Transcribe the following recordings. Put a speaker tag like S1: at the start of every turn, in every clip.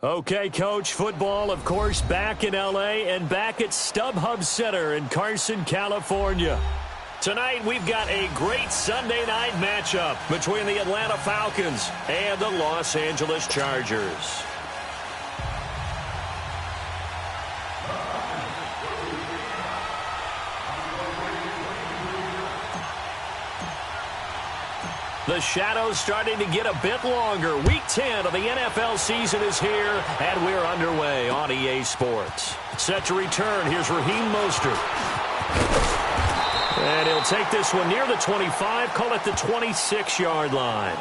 S1: Okay, Coach, football, of course, back in L.A. and back at StubHub Center in Carson, California. Tonight, we've got a great Sunday night matchup between the Atlanta Falcons and the Los Angeles Chargers. The shadow's starting to get a bit longer. Week 10 of the NFL season is here, and we're underway on EA Sports. Set to return, here's Raheem Mostert. And he'll take this one near the 25, call it the 26-yard line.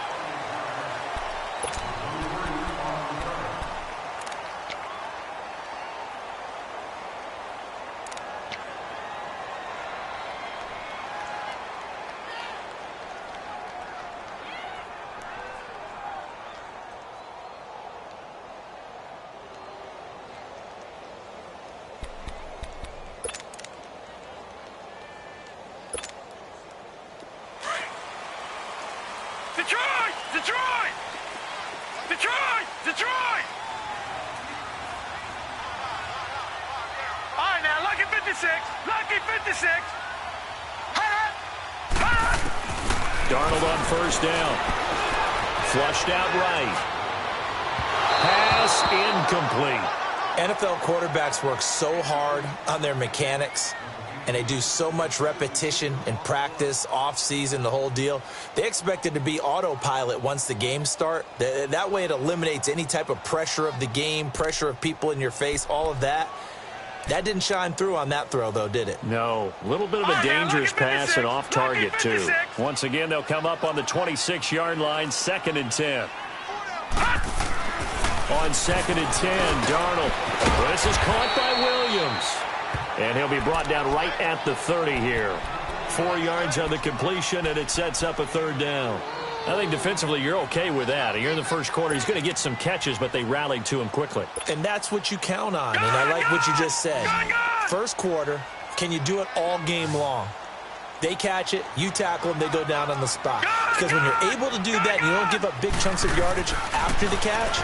S2: Detroit! All right, now, lucky 56. Lucky 56.
S1: Darnold on first down. Flushed out right. Pass incomplete.
S3: NFL quarterbacks work so hard on their mechanics, and they do so much repetition in practice, off-season, the whole deal. They expect it to be autopilot once the games start. That way it eliminates any type of pressure of the game, pressure of people in your face, all of that. That didn't shine through on that throw, though, did it?
S1: No. A little bit of a dangerous pass and off target, too. Once again, they'll come up on the 26-yard line, 2nd and 10. On 2nd and 10, Darnold. This is caught by Williams. And he'll be brought down right at the 30 here. 4 yards on the completion, and it sets up a 3rd down. I think defensively you're okay with that. Here in the first quarter, he's going to get some catches, but they rallied to him quickly.
S3: And that's what you count on, and I like what you just said. First quarter, can you do it all game long? They catch it, you tackle them, they go down on the spot. Because when you're able to do that and you don't give up big chunks of yardage after the catch,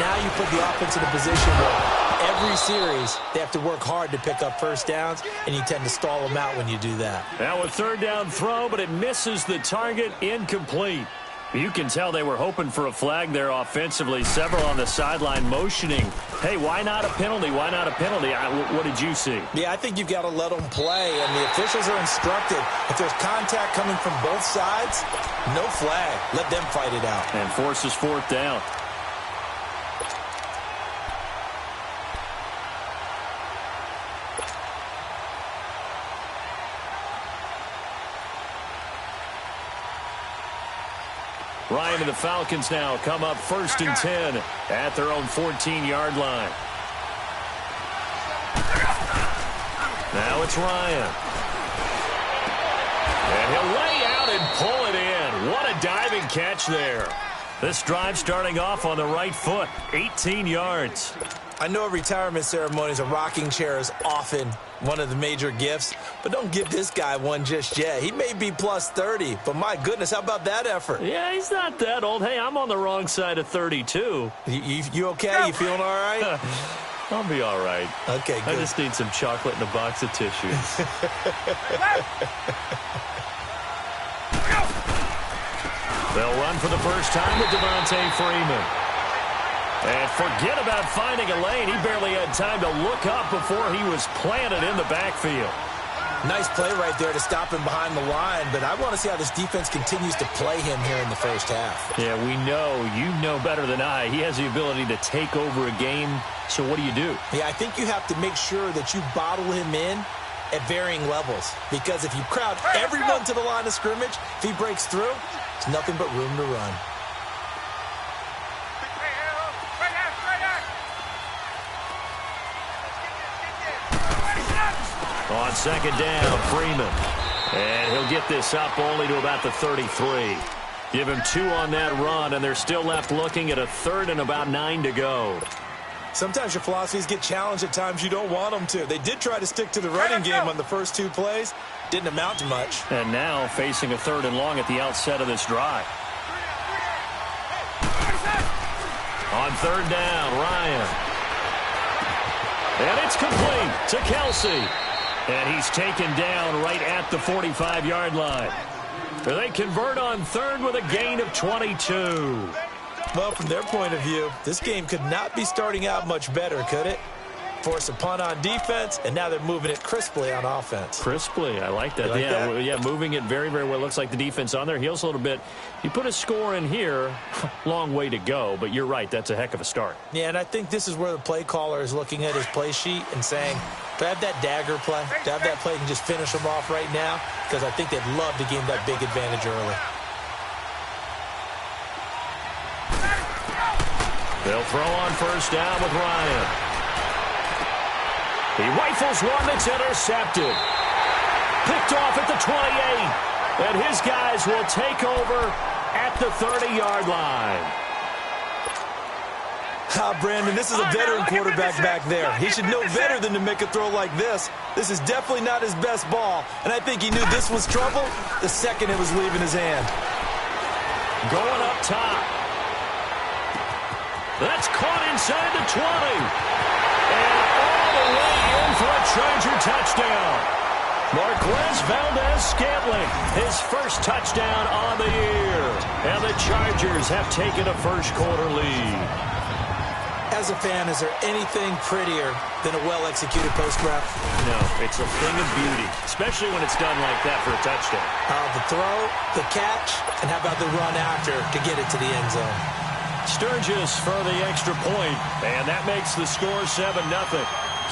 S3: now you put the offense in a position where every series, they have to work hard to pick up first downs, and you tend to stall them out when you do that.
S1: Now a 3rd down throw, but it misses the target, incomplete. You can tell they were hoping for a flag there offensively. Several on the sideline motioning. Hey, why not a penalty? Why not a penalty? What did you see?
S3: Yeah, I think you've got to let them play, and the officials are instructed. If there's contact coming from both sides, no flag. Let them fight it out.
S1: And forces 4th down. Ryan and the Falcons now come up 1st and 10 at their own 14-yard line. Now it's Ryan. And he'll lay out and pull it in. What a diving catch there. This drive starting off on the right foot, 18 yards.
S3: I know at retirement ceremonies, a rocking chair is often one of the major gifts, but don't give this guy one just yet. He may be plus 30, but my goodness, how about that effort?
S1: Yeah, he's not that old. Hey, I'm on the wrong side of 32.
S3: You okay? You feeling all right?
S1: I'll be all right.
S3: Okay, good.
S1: I just need some chocolate and a box of tissues. They'll run for the first time with Devontae Freeman. And forget about finding a lane. He barely had time to look up before he was planted in the backfield.
S3: Nice play right there to stop him behind the line, but I want to see how this defense continues to play him here in the first half.
S1: Yeah, we know. You know better than I. He has the ability to take over a game, so what do you do?
S3: Yeah, I think you have to make sure that you bottle him in at varying levels, because if you crowd everyone to the line of scrimmage, if he breaks through, there's nothing but room to run.
S1: On 2nd down, Freeman. And he'll get this up only to about the 33. Give him 2 on that run, and they're still left looking at a 3rd and about 9 to go.
S3: Sometimes your philosophies get challenged at times you don't want them to. They did try to stick to the running game on the first 2 plays. Didn't amount to much.
S1: And now facing a 3rd and long at the outset of this drive. On third down. Ryan. And it's complete to Kelsey. And he's taken down right at the 45-yard line. They convert on third with a gain of 22.
S3: Well, from their point of view, this game could not be starting out much better, could it? Force a punt on defense, and now they're moving it crisply on offense.
S1: Crisply, I like that. Yeah, moving it very, very well. Looks like the defense on their heels a little bit. You put a score in here, long way to go, but you're right, that's a heck of a start.
S3: Yeah, and I think this is where the play caller is looking at his play sheet and saying, do I have that dagger play? Do I have that play and just finish them off right now? Because I think they'd love to gain that big advantage early.
S1: They'll throw on first down with Ryan. He rifles one that's intercepted. Picked off at the 28. And his guys will take over at the 30-yard line.
S3: Brandon, this is a veteran quarterback back there. He should know better than to make a throw like this. This is definitely not his best ball. And I think he knew this was trouble the second it was leaving his hand.
S1: Going up top. That's caught inside the 20. And all the way in for a Charger touchdown. Marquez Valdez-Scantling, his first touchdown on the year. And the Chargers have taken a first-quarter lead.
S3: As a fan, is there anything prettier than a well-executed post route?
S1: No, it's a thing of beauty, especially when it's done like that for a touchdown.
S3: The throw, the catch, and how about the run after to get it to the end zone?
S1: Sturgis for the extra point, and that makes the score 7-0.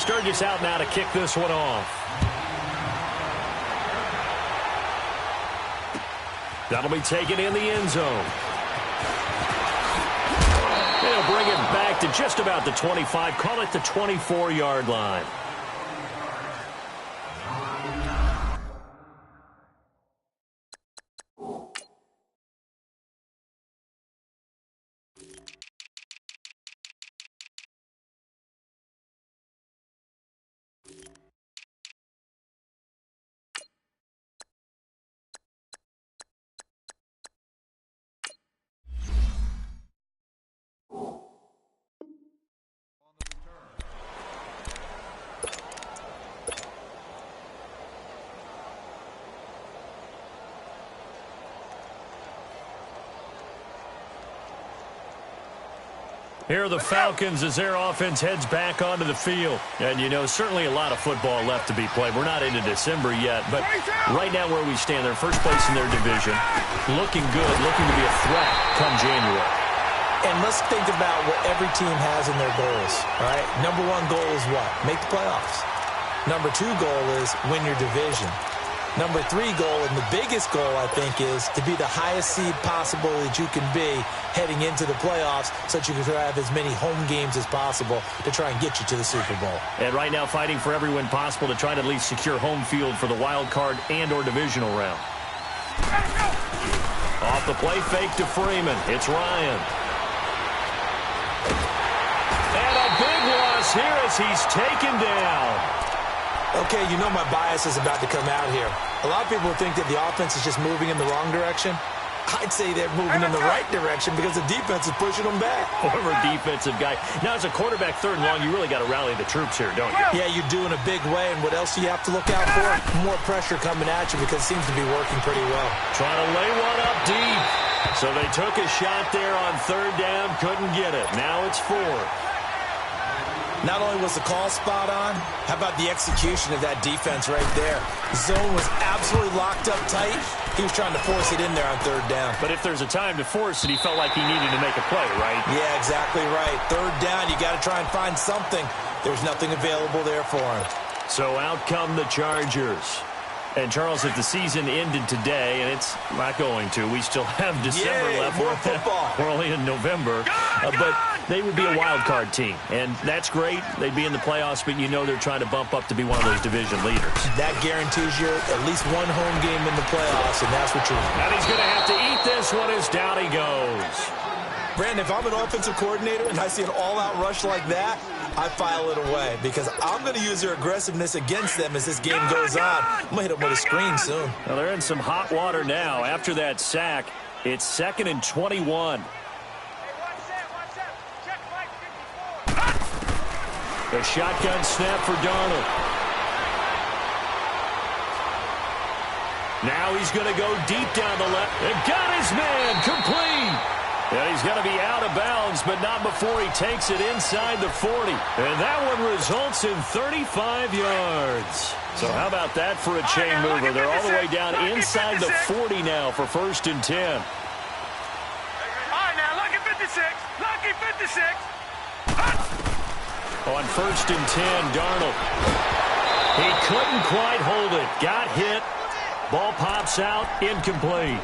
S1: Sturgis out now to kick this one off. That'll be taken in the end zone. They'll bring it back to just about the 25. Call it the 24-yard line. Here are the Falcons as their offense heads back onto the field. And, you know, certainly a lot of football left to be played. We're not into December yet, but right now where we stand, they're first place in their division. Looking good, looking to be a threat come January.
S3: And let's think about what every team has in their goals, all right? Number one goal is what? Make the playoffs. Number two goal is win your division. Number three goal, and the biggest goal, I think, is to be the highest seed possible that you can be heading into the playoffs so that you can have as many home games as possible to try and get you to the Super Bowl.
S1: And right now fighting for every win possible to try to at least secure home field for the wild card and or divisional round. Off the play fake to Freeman. It's Ryan. And a big loss here as he's taken down.
S3: Okay, you know my bias is about to come out here. A lot of people think that the offense is just moving in the wrong direction. I'd say they're moving in the right direction because the defense is pushing them back.
S1: Former defensive guy. Now, as a quarterback, third and long, you really got to rally the troops here, don't you?
S3: Yeah, you do in a big way. And what else do you have to look out for? More pressure coming at you because it seems to be working pretty well.
S1: Trying to lay one up deep. So they took a shot there on third down, couldn't get it. Now it's fourth.
S3: Not only was the call spot on, how about the execution of that defense right there? The zone was absolutely locked up tight. He was trying to force it in there on third down.
S1: But if there's a time to force it, he felt like he needed to make a play, right?
S3: Yeah, exactly right. Third down, you got to try and find something. There was nothing available there for him.
S1: So out come the Chargers. And, Charles, if the season ended today, and it's not going to, we still have December left.
S3: More football.
S1: We're only in November. But they would be a wild card team. And that's great. They'd be in the playoffs, but you know they're trying to bump up to be one of those division leaders.
S3: That guarantees you at least one home game in the playoffs, and that's what you're doing.
S1: And he's going to have to eat this one as down he goes.
S3: Brandon, if I'm an offensive coordinator and I see an all-out rush like that, I file it away because I'm going to use their aggressiveness against them as this game goes on. I'm going to hit them with a screen soon.
S1: Well, they're in some hot water now. After that sack, it's 2nd and 21. A shotgun snap for Darnold. Now he's going to go deep down the left. And got his man complete. And he's going to be out of bounds, but not before he takes it inside the 40. And that one results in 35 yards. So how about that for a chain mover? They're all the way down inside the 40 now for 1st and 10.
S2: All right, now, lucky 56. Lucky 56.
S1: On 1st and 10, Darnold. He couldn't quite hold it. Got hit. Ball pops out, incomplete.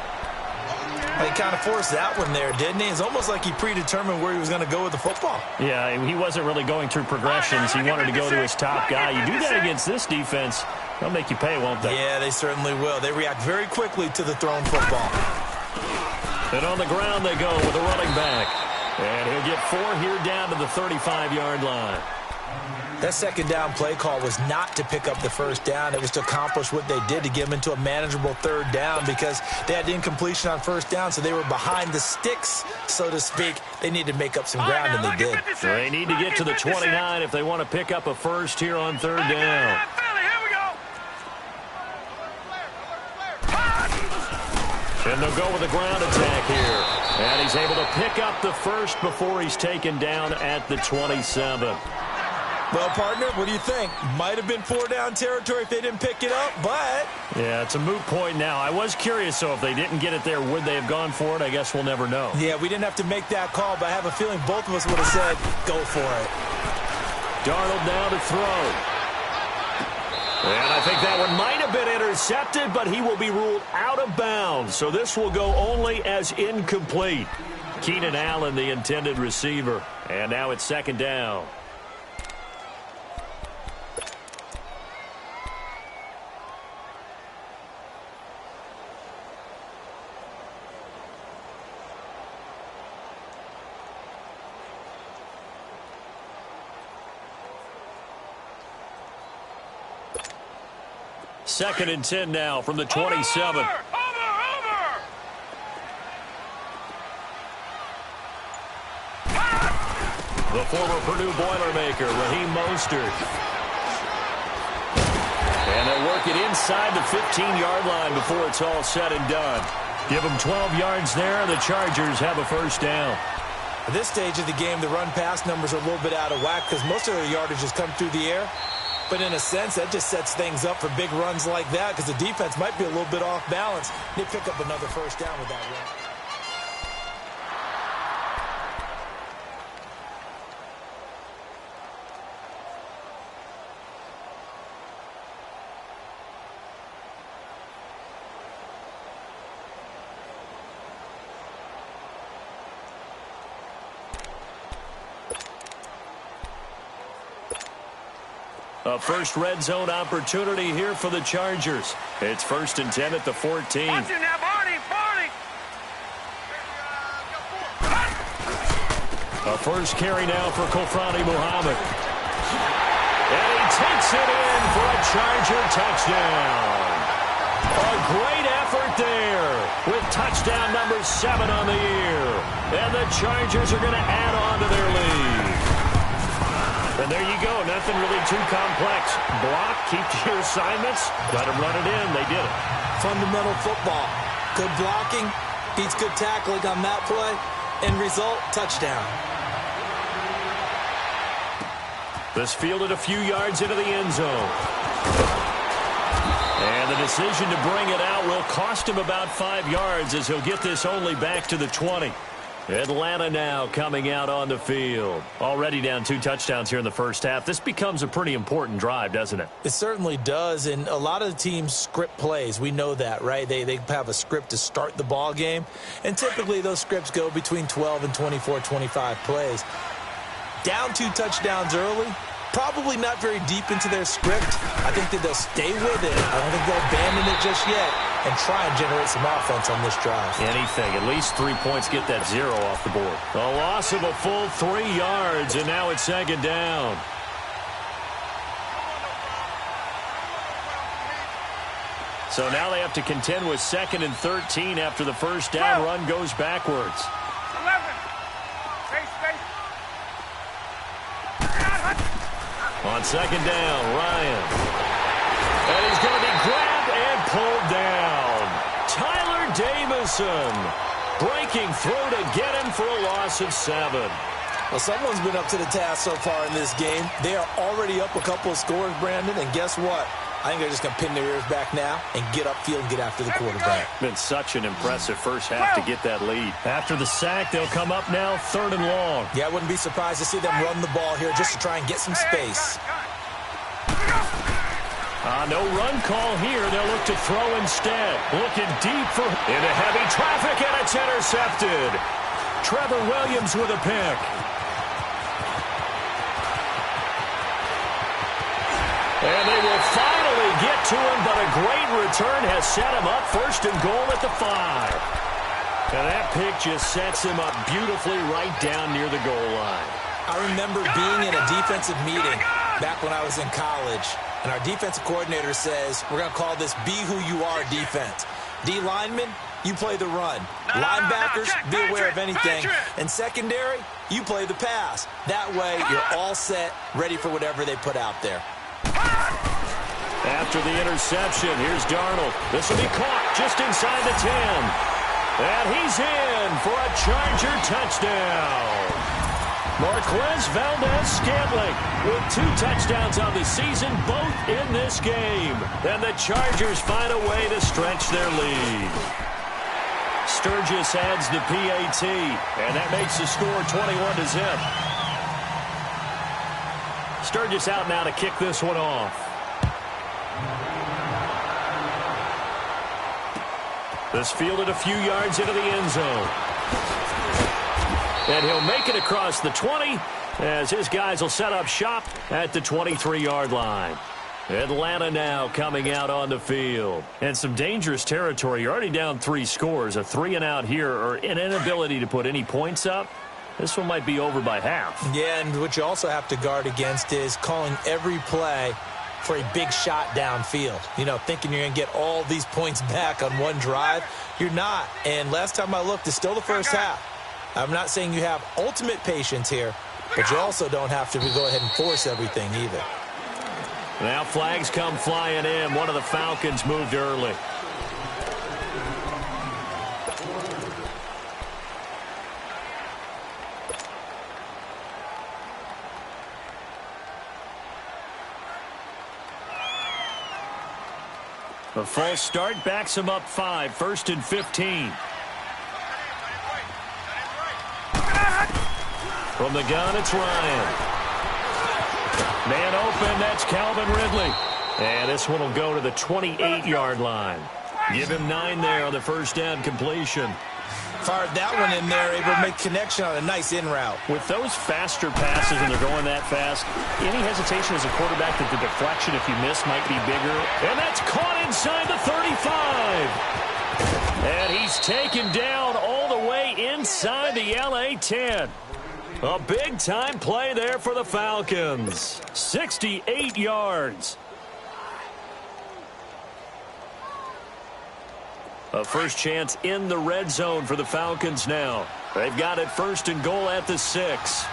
S3: He kind of forced that one there, didn't he? It's almost like he predetermined where he was going to go with the football.
S1: Yeah, he wasn't really going through progressions. He wanted to go to his top guy. You do that against this defense, they'll make you pay, won't they?
S3: Yeah, they certainly will. They react very quickly to the thrown football.
S1: And on the ground they go with a running back. And he'll get 4 here down to the 35-yard line.
S3: That second down play call was not to pick up the first down. It was to accomplish what they did, to get them into a manageable 3rd down, because they had incompletion on 1st down, so they were behind the sticks, so to speak. They needed to make up some ground, and they did.
S1: They need to get to the 29 if they want to pick up a first here on 3rd down. And they'll go with a ground attack here. And he's able to pick up the first before he's taken down at the 27.
S3: Well, partner, what do you think? Might have been 4-down territory if they didn't pick it up, but...
S1: Yeah, it's a moot point now. I was curious, so if they didn't get it there, would they have gone for it? I guess we'll never know.
S3: Yeah, we didn't have to make that call, but I have a feeling both of us would have said, go for it.
S1: Darnold now to throw. And I think that one might have been intercepted, but he will be ruled out of bounds. So this will go only as incomplete. Keenan Allen, the intended receiver. And now it's 2nd down. Second and 10 now from the 27.
S2: Over.
S1: The former Purdue Boilermaker, Raheem Mostert. And they'll work it inside the 15-yard line before it's all said and done. Give them 12 yards there. The Chargers have a first down.
S3: At this stage of the game, the run-pass numbers are a little bit out of whack because most of their yardage has come through the air. But in a sense, that just sets things up for big runs like that because the defense might be a little bit off balance. They pick up another first down with that run.
S1: A first red zone opportunity here for the Chargers. It's 1st and 10 at the 14.
S2: Watch it now, Barney.
S1: A first carry now for Kofrani Muhammad. And he takes it in for a Charger touchdown. A great effort there with touchdown number 7 on the year. And the Chargers are going to add on to their lead. And there you go. Nothing really too complex. Block, keep to your assignments, let them run it in. They did it.
S3: Fundamental football. Good blocking, beats good tackling on that play. End result, touchdown.
S1: This fielded a few yards into the end zone. And the decision to bring it out will cost him about 5 yards as he'll get this only back to the 20. Atlanta now coming out on the field. Already down 2 touchdowns here in the first half. This becomes a pretty important drive, doesn't it?
S3: It certainly does, and a lot of the teams script plays. We know that, right? They have a script to start the ball game, and typically those scripts go between 12 and 24, 25 plays. Down 2 touchdowns early, probably not very deep into their script. I think that they'll stay with it. I don't think they'll abandon it just yet and try and generate some offense on this drive.
S1: Anything. At least 3 points, get that 0 off the board. A loss of a full 3 yards, and now it's 2nd down. So now they have to contend with 2nd and 13 after the first down run goes backwards.
S2: 11. Space.
S1: On second down, Ryan. And he's going to be grabbed and pulled down. Tyler Davison breaking through to get him for a loss of 7.
S3: Well, someone's been up to the task so far in this game. They are already up a couple of scores, Brandon, and guess what? I think they're just going to pin their ears back now and get upfield and get after the quarterback.
S1: Been such an impressive first half to get that lead. After the sack, they'll come up now 3rd and long.
S3: Yeah, I wouldn't be surprised to see them run the ball here just to try and get some space.
S1: No run call here. They'll look to throw instead. Looking deep for into heavy traffic, and it's intercepted. Trevor Williams with a pick. And they will finally get to him, but a great return has set him up 1st and goal at the 5. And that pick just sets him up beautifully right down near the goal line.
S3: I remember being in a defensive meeting back when I was in college, and our defensive coordinator says, we're going to call this Be Who You Are defense. D linemen, you play the run. Linebackers, be aware of anything. And secondary, you play the pass. That way, you're all set, ready for whatever they put out there.
S1: After the interception, here's Darnold. This will be caught just inside the 10. And he's in for a Charger touchdown. Marquez Valdez-Scantling with 2 touchdowns on the season, both in this game. And the Chargers find a way to stretch their lead. Sturgis adds the PAT, and that makes the score 21-0. Sturgis out now to kick this one off. This fielded a few yards into the end zone. And he'll make it across the 20 as his guys will set up shop at the 23-yard line. Atlanta now coming out on the field. And some dangerous territory. You're already down 3 scores. A 3-and-out here or an inability to put any points up. This one might be over by half. Yeah, and what you also have to guard against is calling every play for a big shot downfield. You know, thinking you're going to get all these points back on one drive. You're not. And last time I looked, it's still the first half. I'm not saying you have ultimate patience here, but you also don't have to go ahead and force everything either. Now flags come flying in. One of the Falcons moved early. A false start backs him up 5, 1st and 15. From the gun, it's Ryan. Man open, that's Calvin Ridley. And this one will go to the 28-yard line. Give him 9 there on the first down completion. Fired that one in there, able to make connection on a nice in route. With those faster passes and they're going that fast, any hesitation as a quarterback that the deflection, if you miss, might be bigger. And that's caught inside the 35. And he's taken down all the way inside the LA 10. A big-time play there for the Falcons. 68 yards. A first chance in the red zone for the Falcons now. They've got it 1st and goal at the 6.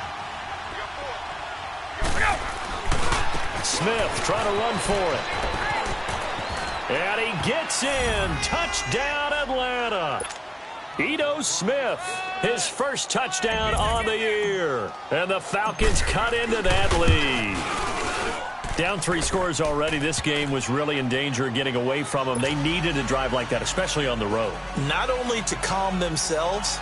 S1: Smith trying to run for it. And he gets in. Touchdown, Atlanta. Ito Smith, his first touchdown on the year. And the Falcons cut into that lead. Down 3 scores already. This game was really in danger of getting away from them. They needed a drive like that, especially on the road. Not only to calm themselves,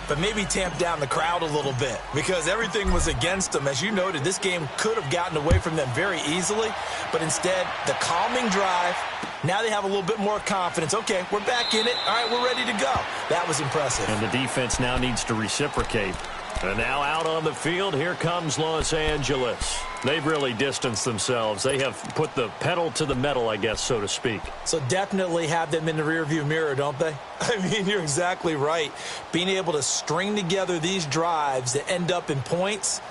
S1: but maybe tamp down the crowd a little bit because everything was against them. As you noted, this game could have gotten away from them very easily, but instead, the calming drive, now they have a little bit more confidence. Okay, we're back in it. All right, we're ready to go. That was impressive. And the defense now needs to reciprocate. And now out on the field, here comes Los Angeles. They've really distanced themselves. They have put the pedal to the metal, I guess, so to speak. So definitely have them in the rearview mirror, don't they? I mean, you're exactly right. Being able to string together these drives that end up in points,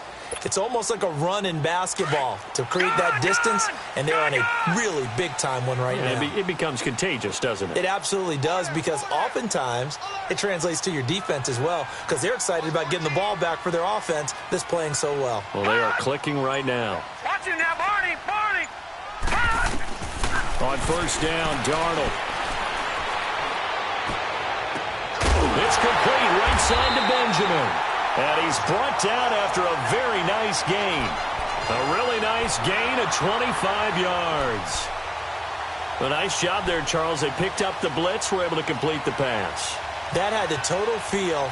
S1: it's almost like a run in basketball to create that distance, and they're on a really big-time one right now. It becomes contagious, doesn't it? It absolutely does, because oftentimes it translates to your defense as well, because they're excited about getting the ball back for their offense that's playing so well. Well, they are clicking right now.
S2: Watch him now,
S1: On first down, Darnold. It's complete right side to Benjamin. And he's brought down after a very nice gain. A really nice gain of 25 yards. A nice job there, Charles. They picked up the blitz, were able to complete the pass.
S3: That had the total feel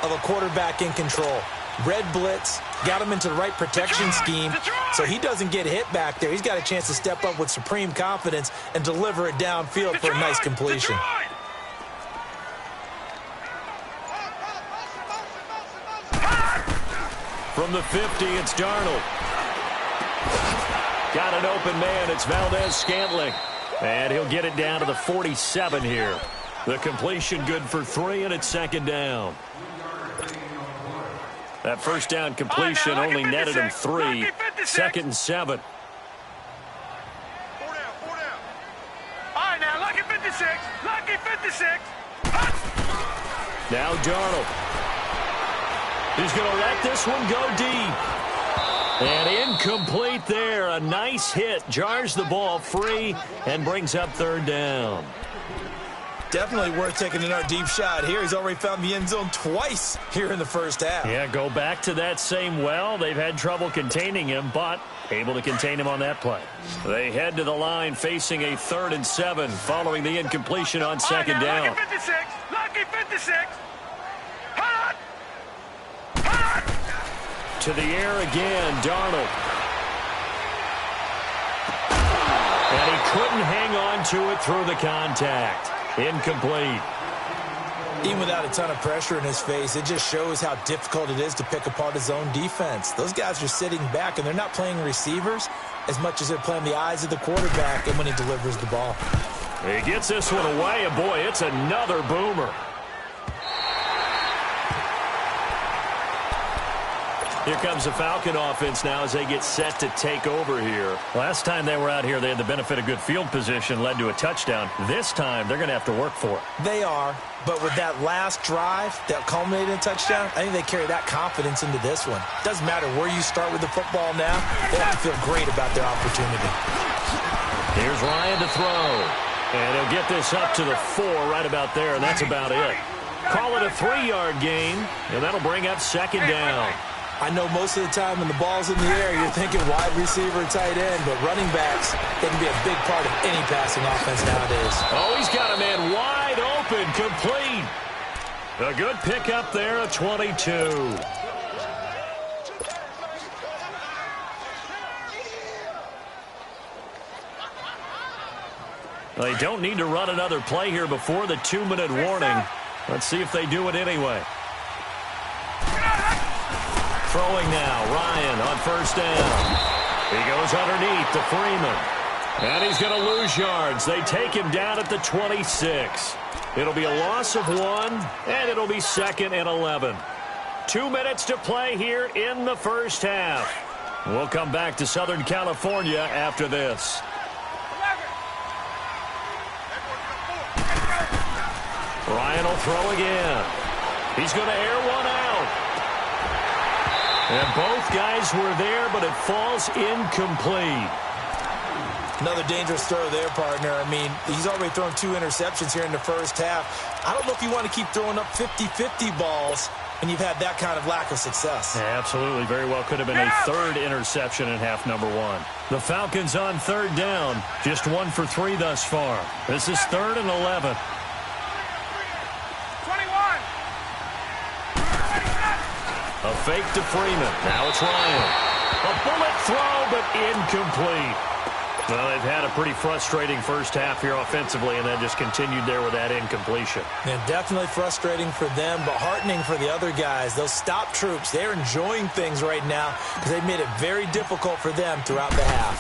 S3: of a quarterback in control. Red blitz, got him into the right protection scheme, so he doesn't get hit back there. He's got a chance to step up with supreme confidence and deliver it downfield for a nice completion.
S1: From the 50, it's Darnold. Got an open man. It's Valdez-Scantling. And he'll get it down to the 47 here. The completion good for 3, and it's second down. That first down completion only netted him 3. Second and 7.
S2: 4 down, 4 down. All right, now, lucky 56. Lucky 56.
S1: Now Darnold. He's going to let this one go deep. And incomplete there. A nice hit. Jars the ball free and brings up third down.
S3: Definitely worth taking another deep shot here. He's already found the end zone twice here in the first half.
S1: Yeah, go back to that same well. They've had trouble containing him, but able to contain him on that play. They head to the line facing a 3rd and 7 following the incompletion on second down.
S2: Lucky 56. Lucky 56.
S1: To the air again, Darnold. And he couldn't hang on to it through the contact. Incomplete.
S3: Even without a ton of pressure in his face, it just shows how difficult it is to pick apart his own defense. Those guys are sitting back, and they're not playing receivers as much as they're playing the eyes of the quarterback and when he delivers the ball.
S1: He gets this one away, and boy, it's another boomer. Here comes the Falcon offense now as they get set to take over here. Last time they were out here, they had the benefit of good field position, led to a touchdown. This time, they're going to have to work for it.
S3: They are, but with that last drive that culminated in a touchdown, I think they carry that confidence into this one. Doesn't matter where you start with the football now, they have to feel great about their opportunity.
S1: Here's Ryan to throw. And he'll get this up to the 4 right about there, and that's about it. Call it a 3-yard gain, and that'll bring up second down.
S3: I know most of the time when the ball's in the air, you're thinking wide receiver, tight end, but running backs, they can be a big part of any passing offense nowadays.
S1: Oh, he's got a man wide open, complete. A good pickup there, a 22. They don't need to run another play here before the 2-minute warning. Let's see if they do it anyway. Throwing now, Ryan on first down. He goes underneath to Freeman. And he's going to lose yards. They take him down at the 26. It'll be a loss of 1, and it'll be 2nd and 11. 2 minutes to play here in the first half. We'll come back to Southern California after this. Ryan will throw again. He's going to air one out. And both guys were there, but it falls incomplete.
S3: Another dangerous throw there, partner. I mean, he's already thrown 2 interceptions here in the first half. I don't know if you want to keep throwing up 50-50 balls when you've had that kind of lack of success.
S1: Yeah, absolutely. Very well could have been a 3rd interception in half number 1. The Falcons on 3rd down. Just 1 for 3 thus far. This is 3rd and 11. A fake to Freeman. Now it's Ryan. A bullet throw, but incomplete. Well, they've had a pretty frustrating first half here offensively, and then just continued there with that incompletion.
S3: Yeah, definitely frustrating for them, but heartening for the other guys. Those stop troops, they're enjoying things right now because they've made it very difficult for them throughout the half.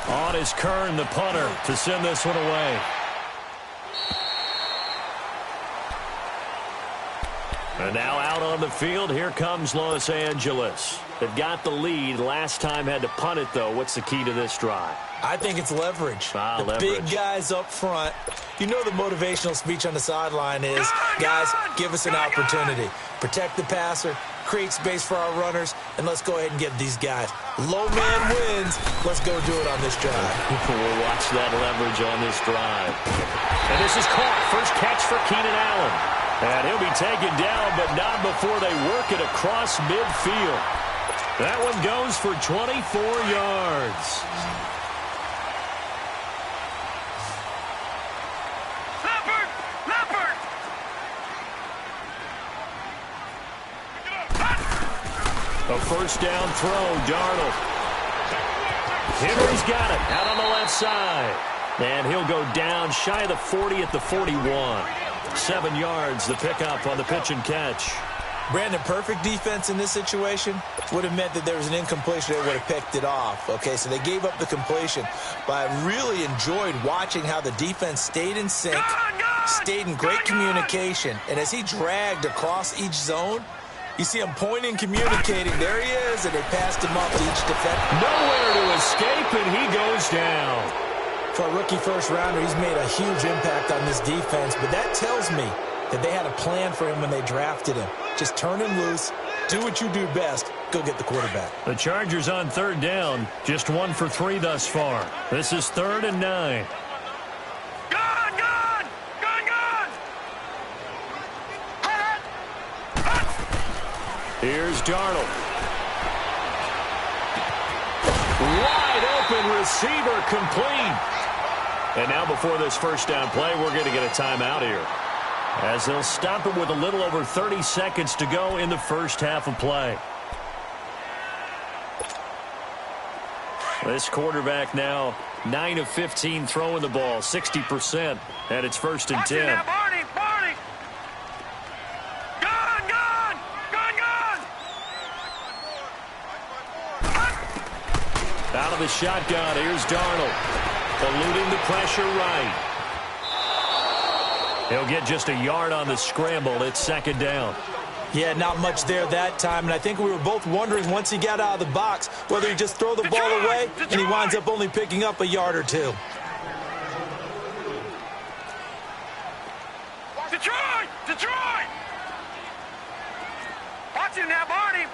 S1: On is Kern, the punter, to send this one away. And now out on the field, here comes Los Angeles. They've got the lead. Last time had to punt it, though. What's the key to this drive?
S3: I think it's leverage. The
S1: leverage.
S3: Big guys up front. You know the motivational speech on the sideline is, guys, give us an opportunity. Protect the passer, create space for our runners, and let's go ahead and get these guys. Low man wins. Let's go do it on this drive.
S1: We'll watch that leverage on this drive. And this is caught. First catch for Keenan Allen. And he'll be taken down, but not before they work it across midfield. That one goes for 24 yards.
S2: Leopard!
S1: A first down throw, Darnold. Henry's got it out on the left side. And he'll go down shy of the 40 at the 41. 7 yards, the pickup on the pitch and catch.
S3: Brandon, perfect defense in this situation would have meant that there was an incompletion. They would have picked it off. Okay, so they gave up the completion. But I really enjoyed watching how the defense stayed in sync, stayed in great communication. And as he dragged across each zone, you see him pointing, communicating. There he is, and they passed him off to each defender.
S1: Nowhere to escape, and he goes down.
S3: For a rookie first-rounder, he's made a huge impact on this defense, but that tells me that they had a plan for him when they drafted him. Just turn him loose, do what you do best, go get the quarterback.
S1: The Chargers on third down, just 1 for 3 thus far. This is 3rd and 9.
S2: Gone!
S1: Here's Darnold. Wide open receiver, complete. And now before this first down play, we're going to get a timeout here, as they'll stop it with a little over 30 seconds to go in the first half of play. This quarterback now 9 of 15 throwing the ball, 60%, and it's 1st and 10.
S2: Now, Barney! Gone!
S1: Out of the shotgun, here's Darnold. Eluding the pressure right. He'll get just a yard on the scramble. It's 2nd down.
S3: Yeah, not much there that time, and I think we were both wondering once he got out of the box whether he'd just throw the ball away, and he winds up only picking up a yard or 2.
S2: Detroit! Watch him now, Barney!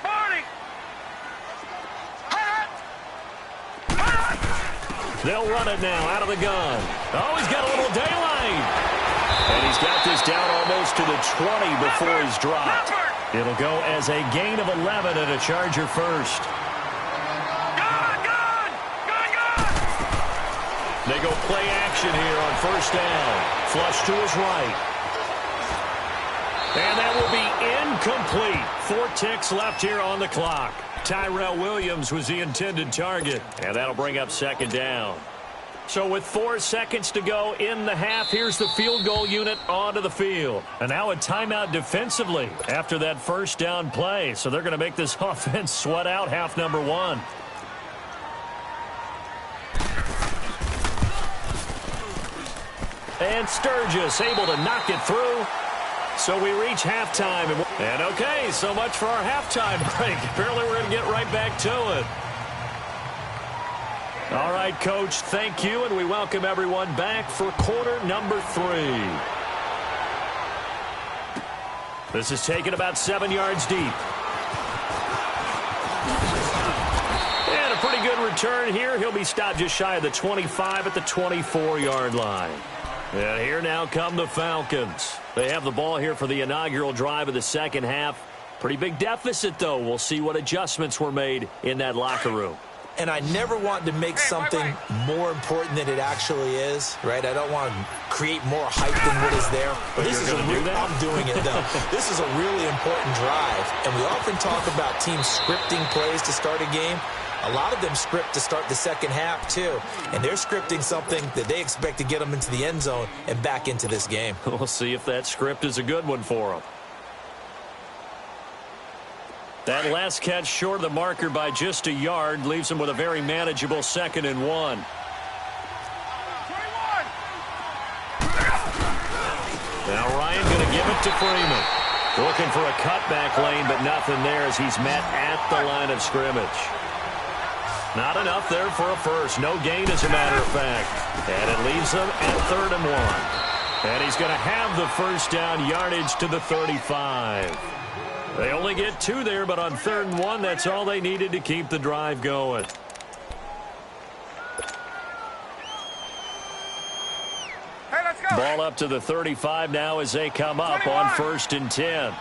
S1: They'll run it now out of the gun. Oh, he's got a little daylight. And he's got this down almost to the 20 before he's dropped. It'll go as a gain of 11 and a Charger first.
S2: Gone!
S1: They go play action here on first down. Flush to his right. And that will be incomplete. 4 ticks left here on the clock. Tyrell Williams was the intended target, and that'll bring up 2nd down. So with 4 seconds to go in the half, here's the field goal unit onto the field. And now a timeout defensively after that first down play. So they're going to make this offense sweat out half number 1. And Sturgis able to knock it through. So we reach halftime. And okay, so much for our halftime break. Apparently we're going to get right back to it. All right, Coach, thank you, and we welcome everyone back for quarter number 3. This is taken about 7 yards deep. And a pretty good return here. He'll be stopped just shy of the 25 at the 24-yard line. And here now come the Falcons. They have the ball here for the inaugural drive of the second half. Pretty big deficit, though. We'll see what adjustments were made in that locker room.
S3: And I never want to make something more important than it actually is, right? I don't want to create more hype than what is there.
S1: But
S3: this is I'm doing it, though. This is a really important drive. And we often talk about teams scripting plays to start a game. A lot of them script to start the second half, too. And they're scripting something that they expect to get them into the end zone and back into this game.
S1: We'll see if that script is a good one for them. That last catch short of the marker by just a yard leaves him with a very manageable 2nd and 1. Now Ryan going to give it to Freeman. Looking for a cutback lane, but nothing there as he's met at the line of scrimmage. Not enough there for a first. No gain, as a matter of fact. And it leaves him at 3rd and 1. And he's going to have the first down, yardage to the 35. They only get 2 there, but on 3rd and 1, that's all they needed to keep the drive going.
S2: Hey, let's go.
S1: Ball up to the 35 now as they come up
S2: 21.
S1: on 1st and 10.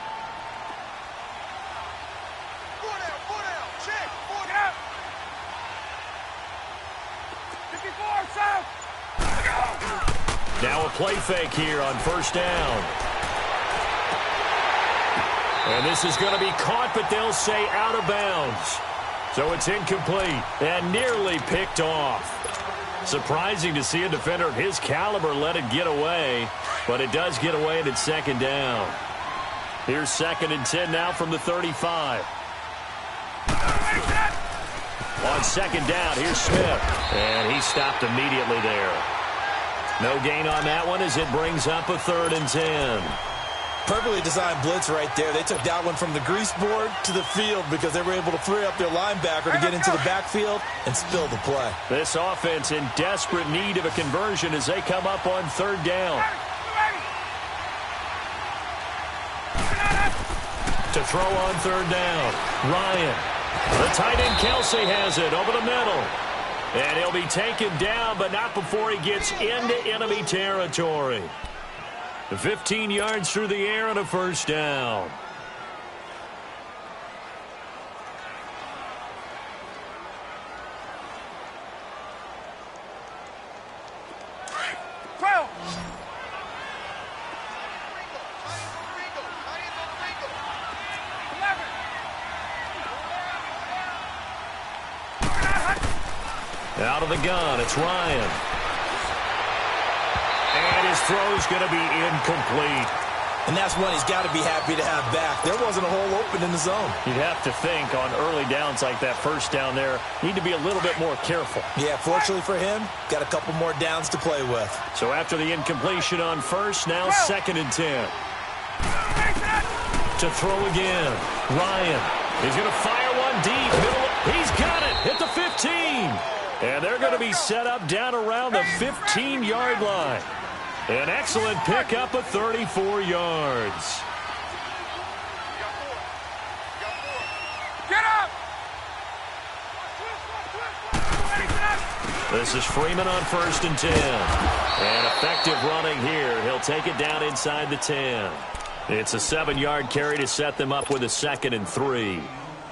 S2: Check. 4 down. 54, south.
S1: Now a play fake here on 1st down. And this is going to be caught, but they'll say out of bounds. So it's incomplete and nearly picked off. Surprising to see a defender of his caliber let it get away, but it does get away and it's 2nd down. Here's 2nd and 10 now from the 35. On 2nd down, here's Smith. And he stopped immediately there. No gain on that one as it brings up a 3rd and 10.
S3: Perfectly designed blitz right there. They took that one from the grease board to the field because they were able to free up their linebacker to get into the backfield and spill the play.
S1: This offense in desperate need of a conversion as they come up on 3rd down. To throw on 3rd down, Ryan. The tight end Kelsey has it over the middle. And he'll be taken down, but not before he gets into enemy territory. 15 yards through the air and a 1st down. Out of the gun, it's Ryan. And his throw's going to be incomplete.
S3: And that's one he's got to be happy to have back. There wasn't a hole open in the zone.
S1: You'd have to think on early downs like that 1st down there, need to be a little bit more careful.
S3: Yeah, fortunately for him, got a couple more downs to play with.
S1: So after the incompletion on 1st, now 2nd and 10. To throw again, Ryan. He's going to fire one deep. He's got it. Hit the 15. And they're going to be set up down around the 15-yard line. An excellent pickup of 34 yards.
S2: Get up!
S1: This is Freeman on 1st and 10. And effective running here. He'll take it down inside the 10. It's a 7-yard carry to set them up with a 2nd and 3.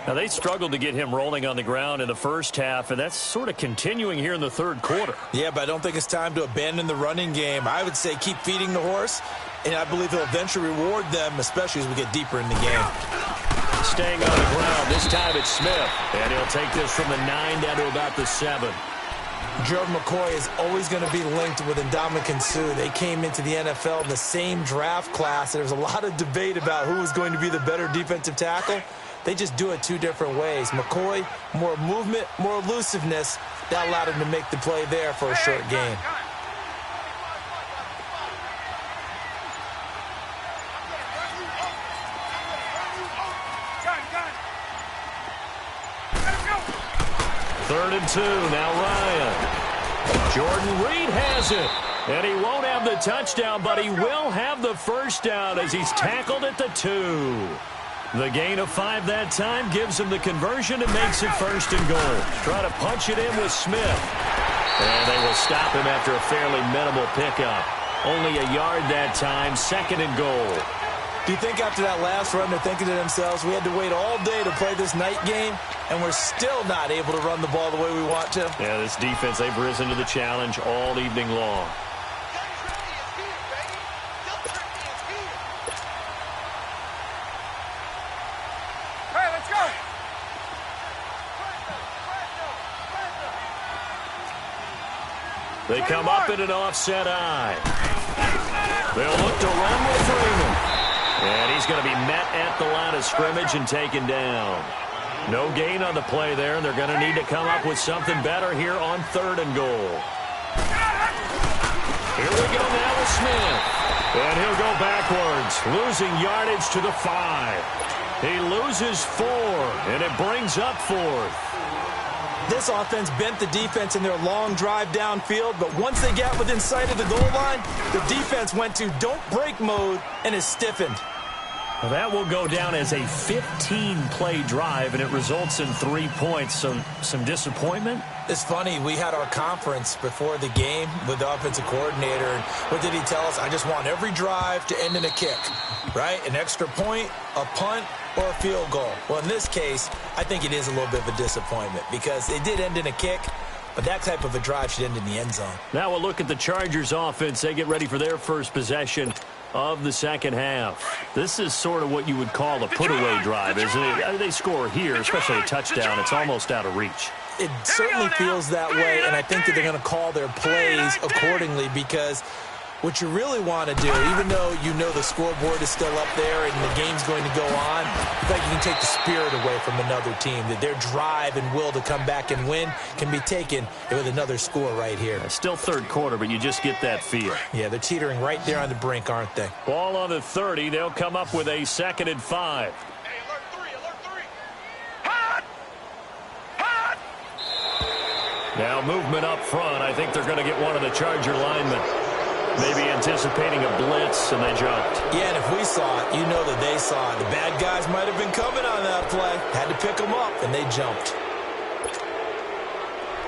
S1: Now, they struggled to get him rolling on the ground in the 1st half, and that's sort of continuing here in the 3rd quarter.
S3: Yeah, but I don't think it's time to abandon the running game. I would say keep feeding the horse, and I believe he'll eventually reward them, especially as we get deeper in the game.
S1: Staying on the ground, this time it's Smith, and he'll take this from the 9 down to about the 7.
S3: Gerald McCoy is always going to be linked with Ndamukong Suh. They came into the NFL in the same draft class. There was a lot of debate about who was going to be the better defensive tackle. They just do it 2 different ways. McCoy, more movement, more elusiveness. That allowed him to make the play there for a short gain.
S1: Third and 2, now Ryan. Jordan Reed has it. And he won't have the touchdown, but he will have the 1st down as he's tackled at the 2. The gain of 5 that time gives him the conversion and makes it 1st and goal. Try to punch it in with Smith. And they will stop him after a fairly minimal pickup. Only a yard that time, 2nd and goal.
S3: Do you think after that last run they're thinking to themselves, we had to wait all day to play this night game, and we're still not able to run the ball the way we want to?
S1: Yeah, this defense, they've risen to the challenge all evening long.
S2: Hey, let's go!
S1: They come up in an offset eye. They'll look to run with Freeman. And he's going to be met at the line of scrimmage and taken down. No gain on the play there, and they're going to need to come up with something better here on 3rd and goal. Here we go now with Smith. And he'll go backwards, losing yardage to the 5. He loses 4, and it brings up 4th.
S3: This offense bent the defense in their long drive downfield, but once they got within sight of the goal line, the defense went to don't break mode and is stiffened.
S1: Well, that will go down as a 15-play drive, and it results in 3 points. So some disappointment?
S3: It's funny. We had our conference before the game with the offensive coordinator. And what did he tell us? I just want every drive to end in a kick, right? An extra point, a punt, or a field goal. Well, in this case, I think it is a little bit of a disappointment because it did end in a kick, but that type of a drive should end in the end zone.
S1: Now we'll look at the Chargers offense. They get ready for their first possession of the second half. This is sort of what you would call a put-away drive, isn't it? They score here, especially a touchdown. It's almost out of reach.
S3: It certainly feels that way, and I think that they're going to call their plays accordingly because what you really want to do, even though you know the scoreboard is still up there and the game's going to go on, I think you can take the spirit away from another team, that their drive and will to come back and win can be taken with another score right here.
S1: Still third quarter, but you just get that feel.
S3: Yeah, they're teetering right there on the brink, aren't they?
S1: Ball on the 30. They'll come up with a 2nd and 5. Now movement up front. I think they're going to get one of the Charger linemen. Maybe anticipating a blitz, and they jumped.
S3: Yeah, and if we saw it, you know that they saw it. The bad guys might have been coming on that play. Had to pick them up, and they jumped.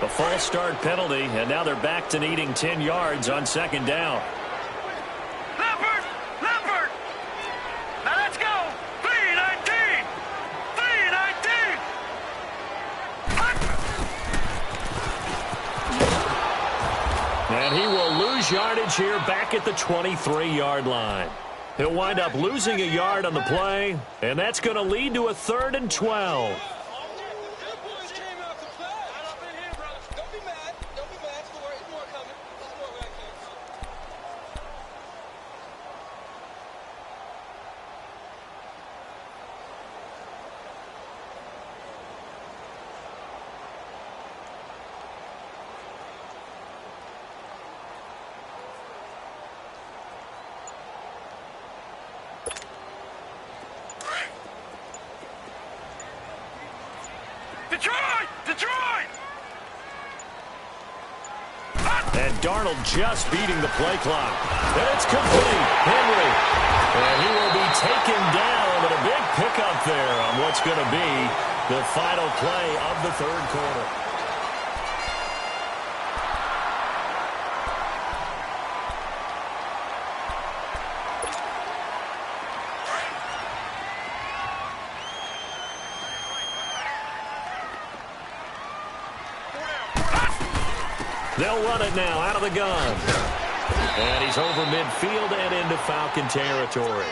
S1: A false start penalty, and now they're back to needing 10 yards on 2nd down.
S2: Leopard! Now let's go! 3-19! 3-19!
S1: And he will lose yardage here back at the 23-yard line. He'll wind up losing a yard on the play, and that's going to lead to a 3rd and 12.
S2: Detroit!
S1: And Darnold just beating the play clock. And it's complete. Henry. And he will be taken down, and a big pickup there on what's going to be the final play of the 3rd quarter. They'll run it now out of the gun. And he's over midfield and into Falcon territory.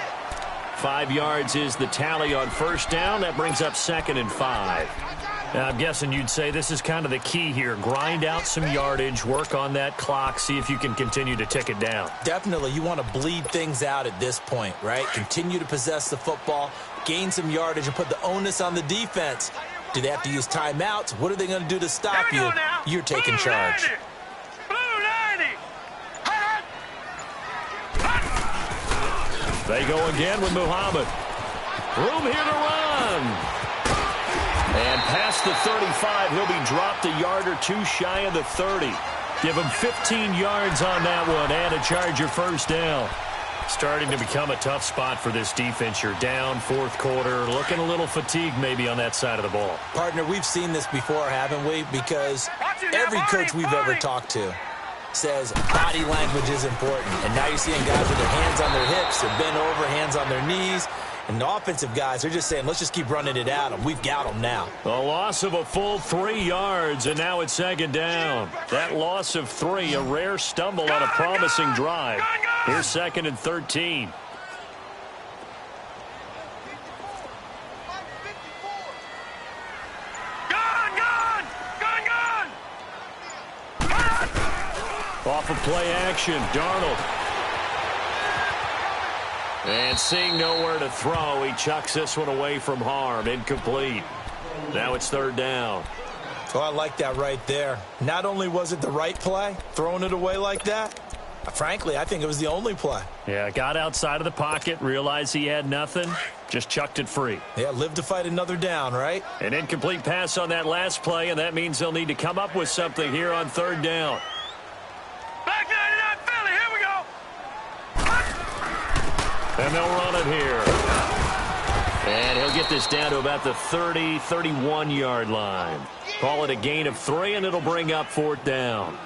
S1: 5 yards is the tally on 1st down. That brings up 2nd and 5. Now, I'm guessing you'd say this is kind of the key here. Grind out some yardage, work on that clock, see if you can continue to tick it down.
S3: Definitely. You want to bleed things out at this point, right? Continue to possess the football, gain some yardage, and put the onus on the defense. Do they have to use timeouts? What are they going to do to stop you? You're taking charge.
S1: They go again with Muhammad. Room here to run. And past the 35, he'll be dropped a yard or two shy of the 30. Give him 15 yards on that one and a Charger 1st down. Starting to become a tough spot for this defense. You're down 4th quarter, looking a little fatigued maybe on that side of the ball.
S3: Partner, we've seen this before, haven't we? Because every coach we've ever talked to says body language is important. And now you're seeing guys with their hands on their hips, they're bent over, hands on their knees. And the offensive guys, they're just saying, let's just keep running it at them. We've got them now.
S1: A loss of a full 3 yards, and now it's 2nd down. That loss of 3, a rare stumble on a promising drive. Here's 2nd and 13. Off of play action, Darnold. And seeing nowhere to throw, he chucks this one away from harm. Incomplete. Now it's 3rd down.
S3: Oh, I like that right there. Not only was it the right play, throwing it away like that, frankly, I think it was the only play.
S1: Yeah, got outside of the pocket, realized he had nothing, just chucked it free.
S3: Yeah, live to fight another down, right?
S1: An incomplete pass on that last play, and that means they'll need to come up with something here on 3rd down.
S2: Back 99 Philly, here we go.
S1: And they'll run it here. And he'll get this down to about the 30, 31-yard line. Call it a gain of 3, and it'll bring up 4th down.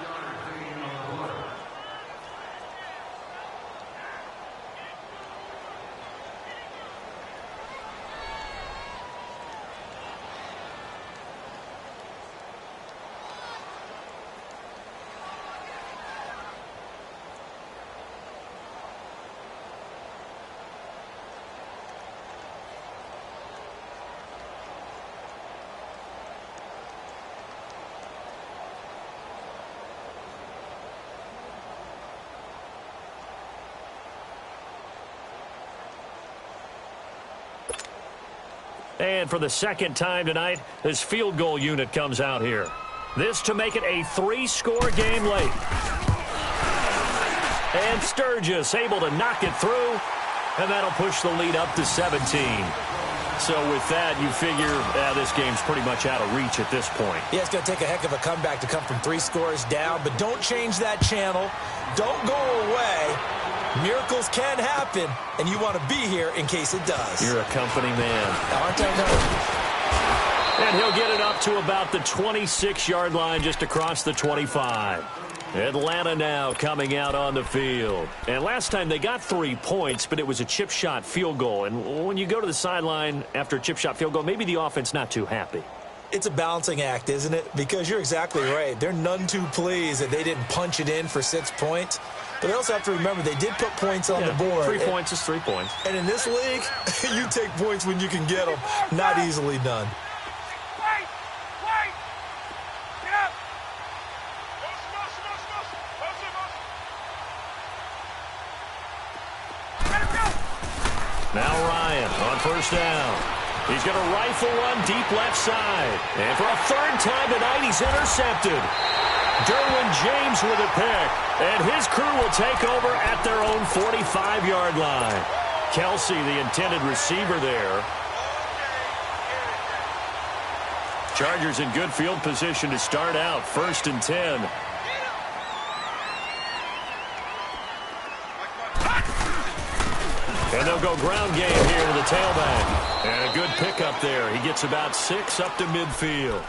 S1: And for the second time tonight, this field goal unit comes out here. This to make it a 3-score game late. And Sturgis able to knock it through, and that'll push the lead up to 17. So with that, you figure this game's pretty much out of reach at this point.
S3: Yeah, it's going to take a heck of a comeback to come from 3 scores down, but don't change that channel. Don't go away. Miracles can happen, and you want to be here in case it does.
S1: You're a company man.
S3: Aren't I?
S1: And he'll get it up to about the 26-yard line, just across the 25. Atlanta now coming out on the field. And last time they got 3 points, but it was a chip shot field goal. And when you go to the sideline after a chip shot field goal, maybe the offense not too happy.
S3: It's a balancing act, isn't it? Because you're exactly right. They're none too pleased that they didn't punch it in for 6 points. But they also have to remember they did put points on the board.
S1: 3 points is 3 points.
S3: And in this league, you take points when you can get them. Not easily done.
S2: Wait! Get up! Let him go!
S1: Now Ryan on 1st down. He's going to rifle one deep left side. And for a 3rd time tonight, he's intercepted. Derwin James with a pick. And his crew will take over at their own 45-yard line. Kelsey, the intended receiver there. Chargers in good field position to start out. 1st and 10. And they'll go ground game here to the tailback. And a good pickup there. He gets about 6 up to midfield.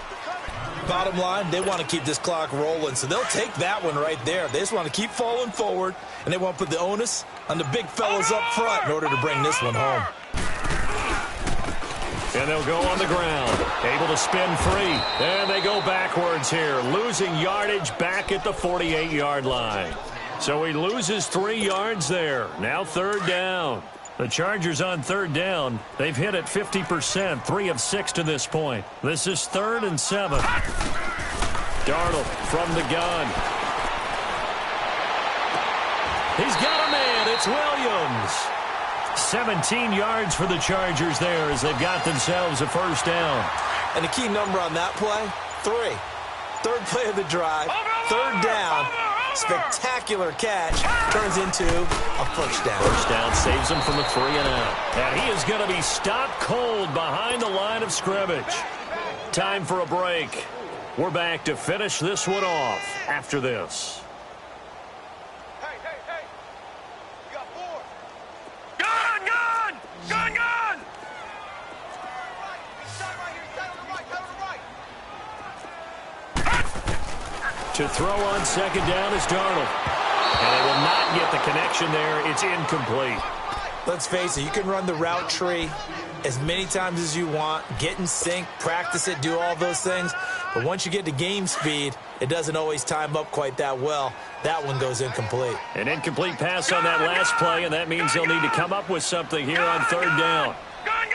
S3: Bottom line, they want to keep this clock rolling, so they'll take that one right there. They just want to keep falling forward, and they want to put the onus on the big fellas up front in order to bring this one home.
S1: And they'll go on the ground. Able to spin free. And they go backwards here. Losing yardage back at the 48-yard line. So he loses 3 yards there. Now 3rd down. The Chargers on 3rd down. They've hit it 50%, 3 of 6 to this point. This is 3rd and 7. Darnold from the gun. He's got a man. It's Williams. 17 yards for the Chargers there as they've got themselves a 1st down.
S3: And the key number on that play, 3. 3rd play of the drive, 3rd down. Spectacular catch turns into a 1st down.
S1: 1st down saves him from a 3 and out. And he is going to be stopped cold behind the line of scrimmage. Time for a break. We're back to finish this one off after this.
S2: Hey! You got 4. Gun! Gun! Stand right here. Stand on the right.
S1: To throw on 2nd down is Darnold. And they will not get the connection there. It's incomplete.
S3: Let's face it, you can run the route tree as many times as you want, get in sync, practice it, do all those things. But once you get to game speed, it doesn't always time up quite that well. That one goes incomplete.
S1: An incomplete pass on that last play, and that means they'll need to come up with something here on 3rd down.
S2: Gun!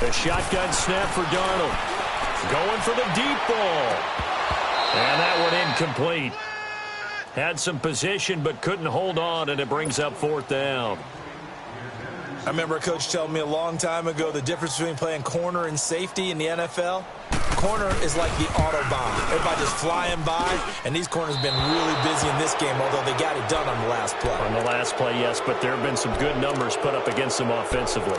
S1: A shotgun snap for Darnold. Going for the deep ball. And that one incomplete. Had some position but couldn't hold on, and it brings up 4th down.
S3: I remember a coach telling me a long time ago the difference between playing corner and safety in the NFL. Corner is like the Autobahn. Everybody just flying by, and these corners have been really busy in this game, although they got it done on the last play.
S1: On the last play, yes, but there have been some good numbers put up against them offensively.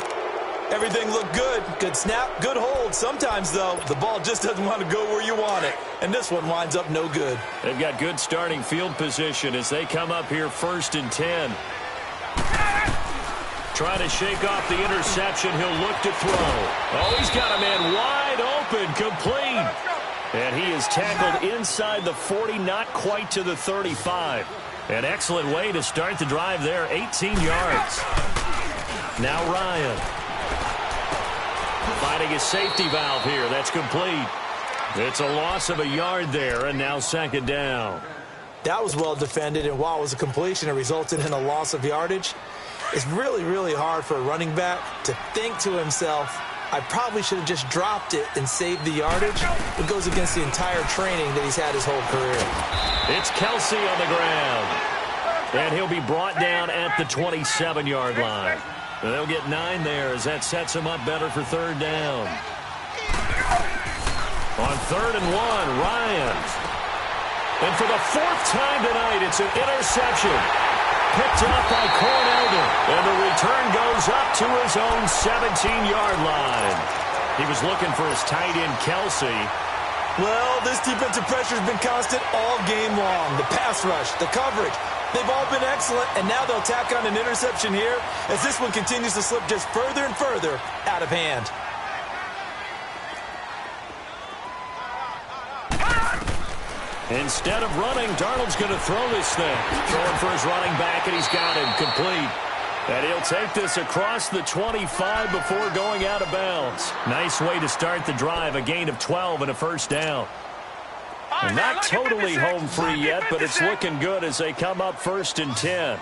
S3: Everything looked good. Good snap, good hold. Sometimes, though, the ball just doesn't want to go where you want it. And this one winds up no good.
S1: They've got good starting field position as they come up here 1st and 10. trying to shake off the interception. He'll look to throw. Oh, he's got a man wide open, complete. And he is tackled inside the 40, not quite to the 35. An excellent way to start the drive there, 18 yards. Now Ryan. Finding a safety valve here. That's complete. It's a loss of a yard there, and now second down.
S3: That was well defended, and while it was a completion, it resulted in a loss of yardage. It's really, really hard for a running back to think to himself, I probably should have just dropped it and saved the yardage. It goes against the entire training that he's had his whole career.
S1: It's Kelsey on the ground. And he'll be brought down at the 27-yard line. And they'll get 9 there as that sets him up better for third down. On 3rd and 1, Ryan. And for the 4th time tonight, it's an interception. Picked up by Cornelder. And the return goes up to his own 17-yard line. He was looking for his tight end, Kelsey.
S3: Well, this defensive pressure has been constant all game long. The pass rush, the coverage, they've all been excellent, and now they'll tack on an interception here as this one continues to slip just further and further out of hand.
S1: Instead of running, Darnold's going to throw this thing. Throwing for his running back, and he's got him complete. And he'll take this across the 25 before going out of bounds. Nice way to start the drive, a gain of 12 and a first down. And not totally home free yet, but it's looking good as they come up 1st and 10.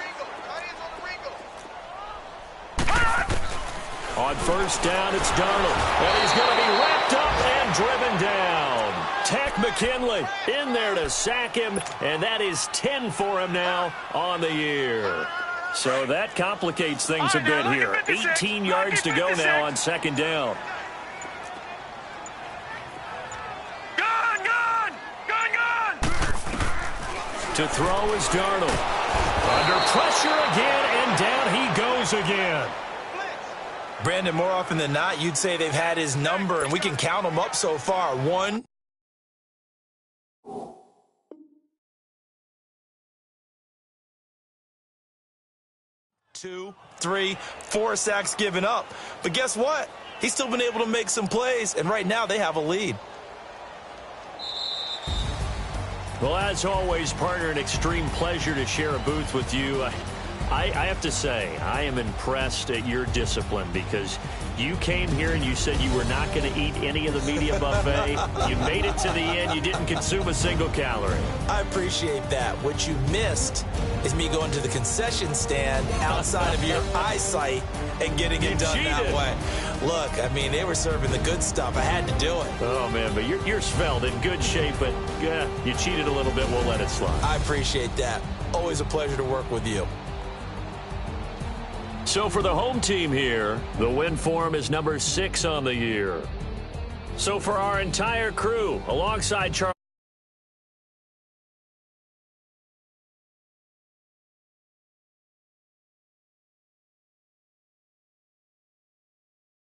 S1: On 1st down, it's Darnold. And he's going to be wrapped up and driven down. Tack McKinley in there to sack him, and that is 10 for him now on the year. So that complicates things a bit here. 18 yards to go now on 2nd down. To throw is Darnold. Under pressure again, and down he goes again.
S3: Brandon, more often than not, you'd say they've had his number, and we can count them up so far. 1, 2, 3, 4 sacks given up. But guess what? He's still been able to make some plays, and right now they have a lead.
S1: Well, as always, partner, an extreme pleasure to share a booth with you. I have to say, I am impressed at your discipline because you came here and you said you were not going to eat any of the media buffet. You made it to the end. You didn't consume a single calorie.
S3: I appreciate that. What you missed is me going to the concession stand outside of your eyesight and getting it done that way. Look, I mean, they were serving the good stuff. I had to do it.
S1: Oh, man, but you're svelte, in good shape, but you cheated a little bit. We'll let it slide.
S3: I appreciate that. Always a pleasure to work with you.
S1: So for the home team here, the win form is number 6 on the year. So for our entire crew, alongside Charles.